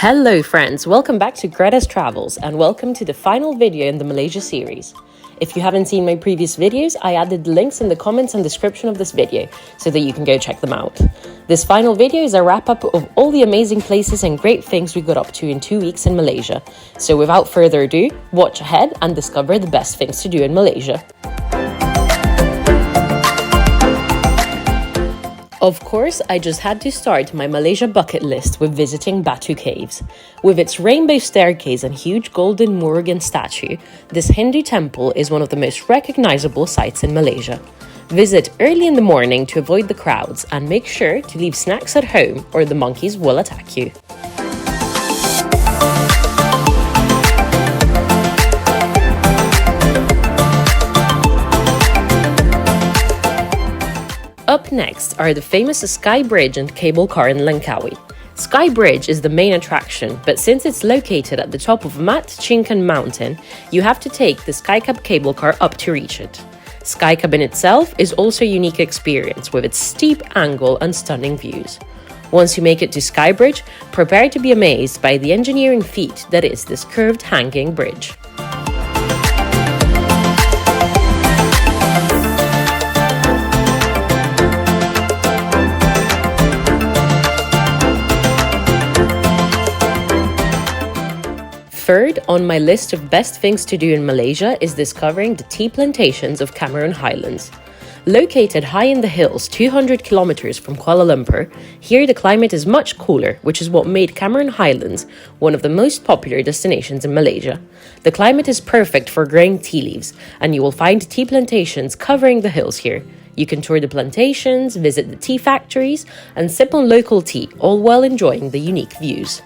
Hello friends, welcome back to Greta's Travels and welcome to the final video in the Malaysia series. If you haven't seen my previous videos, I added the links in the comments and description of this video so that you can go check them out. This final video is a wrap-up of all the amazing places and great things we got up to in 2 weeks in Malaysia. So without further ado, watch ahead and discover the best things to do in Malaysia. Of course, I just had to start my Malaysia bucket list with visiting Batu Caves. With its rainbow staircase and huge golden Murugan statue, this Hindu temple is one of the most recognizable sites in Malaysia. Visit early in the morning to avoid the crowds and make sure to leave snacks at home or the monkeys will attack you. Up next are the famous Sky Bridge and cable car in Langkawi. Sky Bridge is the main attraction, but since it's located at the top of Mat Chinkan mountain, you have to take the Skycab cable car up to reach it. Skycab in itself is also a unique experience with its steep angle and stunning views. Once you make it to Sky Bridge, prepare to be amazed by the engineering feat that is this curved hanging bridge. Third on my list of best things to do in Malaysia is discovering the tea plantations of Cameron Highlands. Located high in the hills 200 kilometers from Kuala Lumpur, here the climate is much cooler, which is what made Cameron Highlands one of the most popular destinations in Malaysia. The climate is perfect for growing tea leaves, and you will find tea plantations covering the hills here. You can tour the plantations, visit the tea factories, and sip on local tea, all while enjoying the unique views.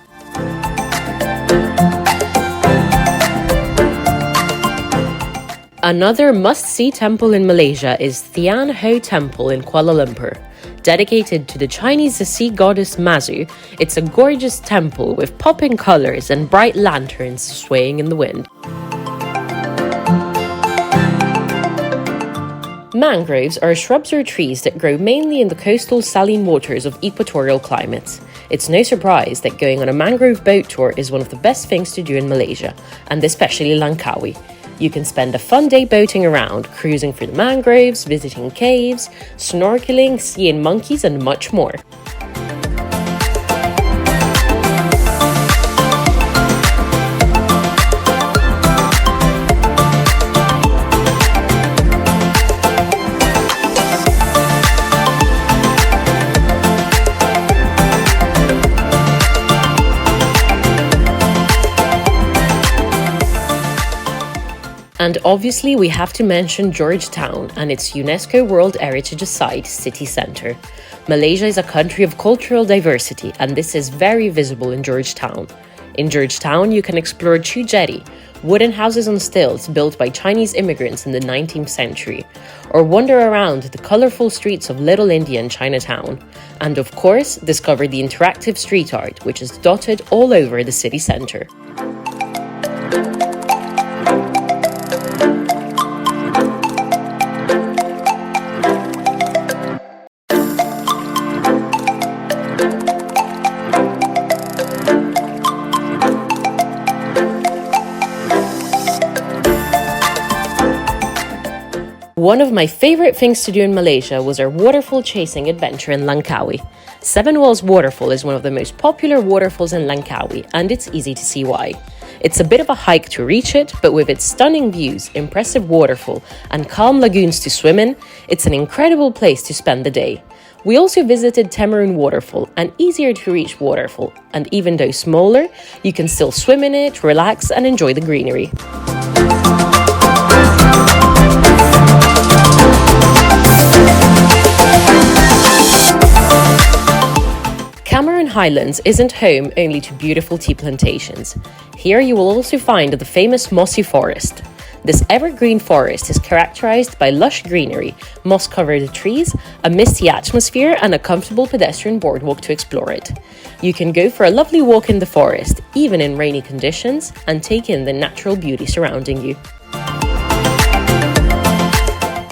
Another must-see temple in Malaysia is Thean Temple in Kuala Lumpur. Dedicated to the Chinese sea goddess Mazu, it's a gorgeous temple with popping colors and bright lanterns swaying in the wind. Mangroves are shrubs or trees that grow mainly in the coastal saline waters of equatorial climates. It's no surprise that going on a mangrove boat tour is one of the best things to do in Malaysia, and especially Langkawi. You can spend a fun day boating around, cruising through the mangroves, visiting caves, snorkeling, seeing monkeys, and much more. And obviously we have to mention Georgetown and its UNESCO World Heritage Site city centre. Malaysia is a country of cultural diversity, and this is very visible in Georgetown. In Georgetown, you can explore Chu Jetty, wooden houses on stilts built by Chinese immigrants in the 19th century, or wander around the colourful streets of Little India and Chinatown. And of course, discover the interactive street art, which is dotted all over the city centre. One of my favorite things to do in Malaysia was our waterfall chasing adventure in Langkawi. Seven Wells Waterfall is one of the most popular waterfalls in Langkawi, and it's easy to see why. It's a bit of a hike to reach it, but with its stunning views, impressive waterfall, and calm lagoons to swim in, it's an incredible place to spend the day. We also visited Cameron Waterfall, an easier to reach waterfall, and even though smaller, you can still swim in it, relax, and enjoy the greenery. Cameron Highlands isn't home only to beautiful tea plantations. Here you will also find the famous Mossy forest. This evergreen forest is characterized by lush greenery, moss-covered trees, a misty atmosphere, and a comfortable pedestrian boardwalk to explore it. You can go for a lovely walk in the forest, even in rainy conditions, and take in the natural beauty surrounding you.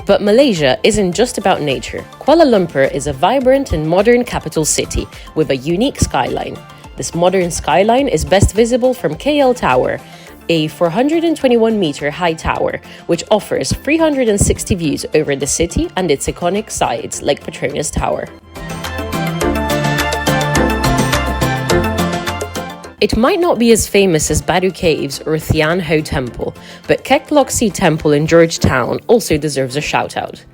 But Malaysia isn't just about nature. Kuala Lumpur is a vibrant and modern capital city with a unique skyline. This modern skyline is best visible from KL Tower, a 421-meter high tower, which offers 360 views over the city and its iconic sites like Petronas Tower. It might not be as famous as Batu Caves or Thean Temple, but Kek Lok Si Temple in Georgetown also deserves a shout-out.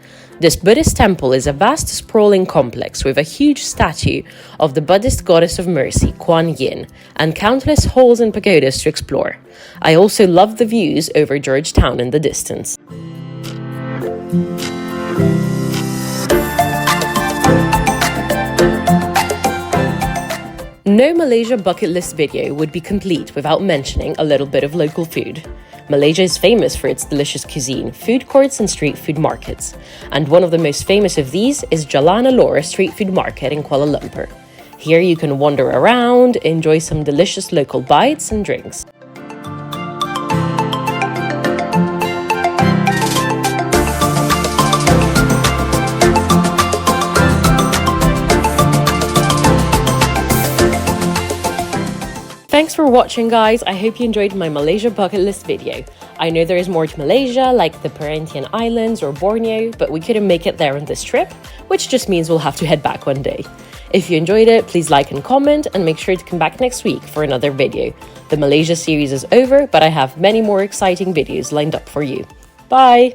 This Buddhist temple is a vast, sprawling complex with a huge statue of the Buddhist goddess of mercy, Kuan Yin, and countless halls and pagodas to explore. I also love the views over Georgetown in the distance. No Malaysia bucket list video would be complete without mentioning a little bit of local food. Malaysia is famous for its delicious cuisine, food courts and street food markets. And one of the most famous of these is Jalan Alor street food market in Kuala Lumpur. Here you can wander around, enjoy some delicious local bites and drinks. Thanks for watching, guys. I hope you enjoyed my Malaysia bucket list video. I know there is more to Malaysia, like the Perhentian Islands or Borneo, but we couldn't make it there on this trip, which just means we'll have to head back one day. If you enjoyed it, please like and comment, and make sure to come back next week for another video. The Malaysia series is over, but I have many more exciting videos lined up for you. Bye!